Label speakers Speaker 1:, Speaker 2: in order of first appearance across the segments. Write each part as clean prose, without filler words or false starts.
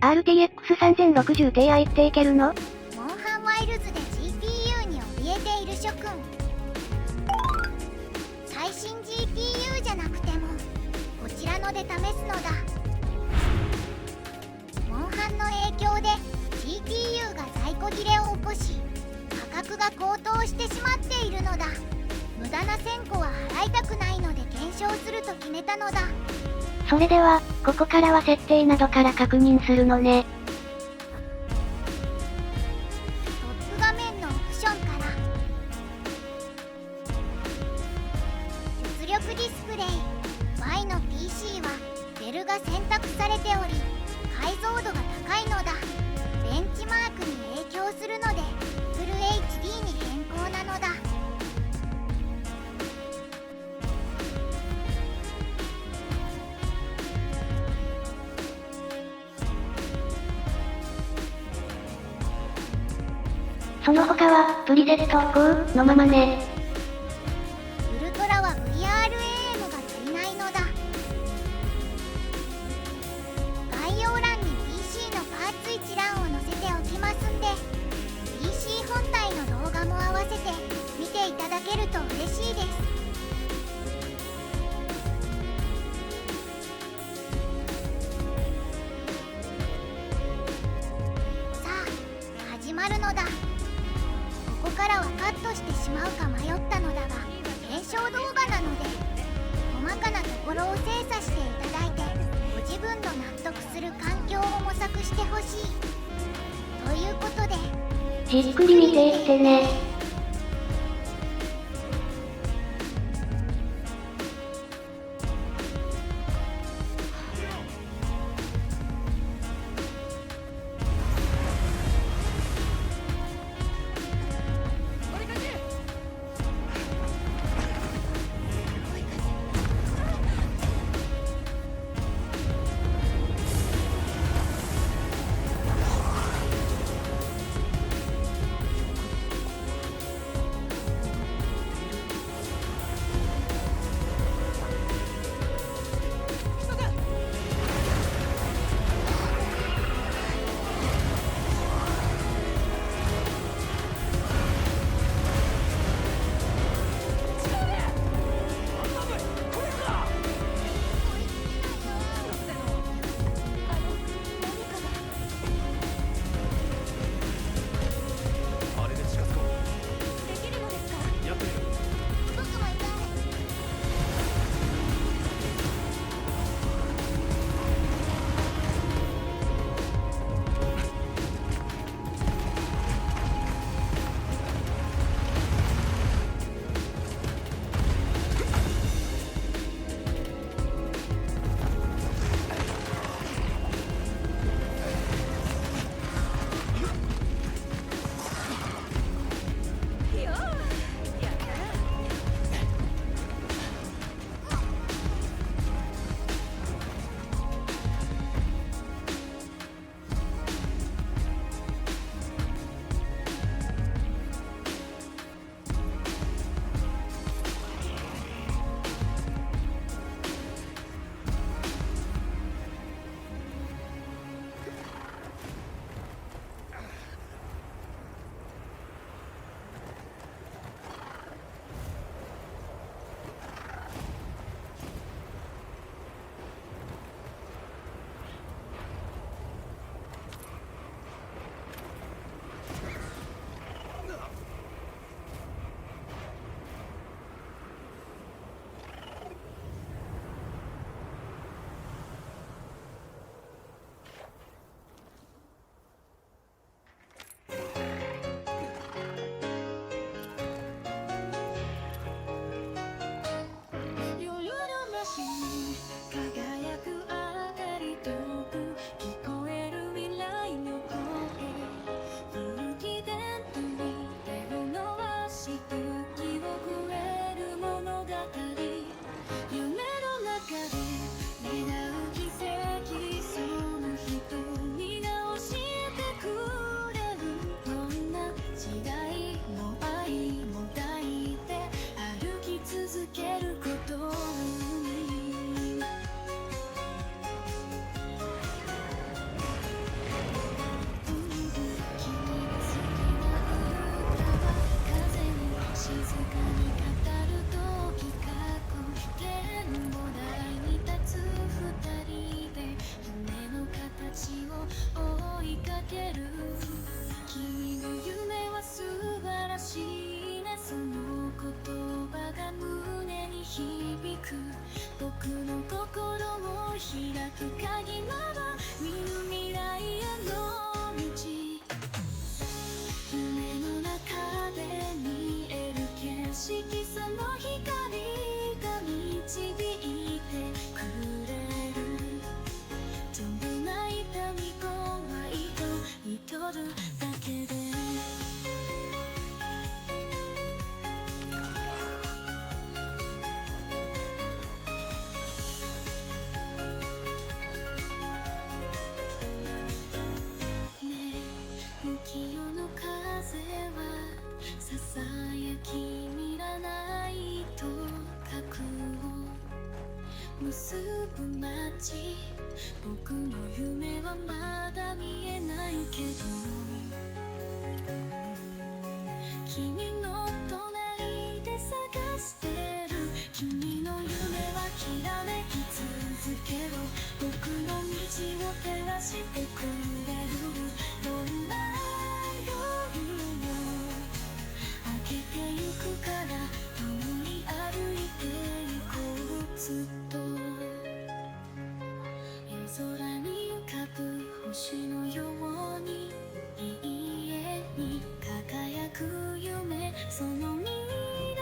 Speaker 1: RTX3060Ti っていけるの？
Speaker 2: モンハンワイルズで GPU に怯えている諸君。最新 GPU じゃなくてもこちらので試すのだ。モンハンの影響で GPU が在庫切れを起こし、価格が高騰してしまっているのだ。無駄な1000個は払いたくないので検証すると決めたのだ。
Speaker 1: それでは、ここからは設定などから確認するのね。
Speaker 2: トップ画面のオプションから、出力ディスプレイ Y の PC はデルが選択されており、解像度が高いのだ。ベンチマークに影響するのでフル HD に変更なのだ。
Speaker 1: その他は、プリセット5のままね。
Speaker 2: ウルトラは VRAM が足りないのだ。概要欄に PC のパーツ一覧を載せておきますんで、 PC 本体の動画も合わせて見ていただけると嬉しいです。さあ始まるのだ。ここからはカットしてしまうか迷ったのだが、検証動画なので細かなところを精査していただいて、ご自分の納得する環境を模索してほしいということで、
Speaker 1: じっくり見ていってね。
Speaker 3: ける君の夢は素晴らしいねその言葉が胸に響く僕の心を開く鍵なら見ぬ未来への道夢の中で見える景色その光が導いてくれる全部ない痛み怖いと祈るだけで浮世の風はささやき見らないと核を結ぶ街僕の夢はまだ見えないけど君の隣で探してる君の夢はきらめき続けろ僕の道を照らしてくれるどんな夜も明けてゆくから共に歩いていこうずっと夜空に浮かぶ星のように永遠に輝く夢その未来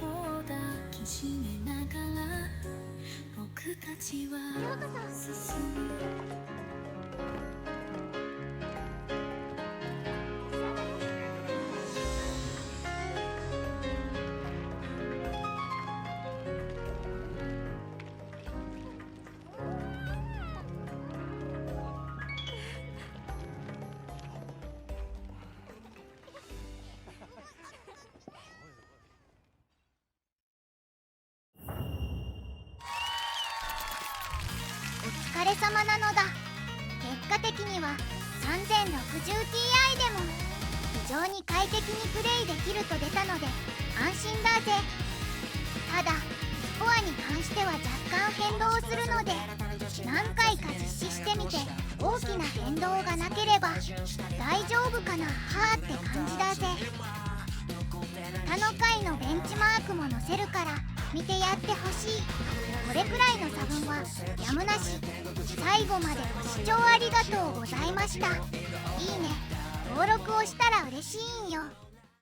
Speaker 3: を抱きしめながら僕たちは進む
Speaker 2: お疲れ様なのだ。結果的には 3060Ti でも非常に快適にプレイできると出たので安心だぜ。ただスコアに関しては若干変動するので何回か実施してみて大きな変動がなければ大丈夫かなはーって感じだぜ。他の回のベンチマークも載せるから見てやってほしい。これくらいの差分はやむなし。最後までご視聴ありがとうございました。いいね、登録をしたら嬉しいんよ。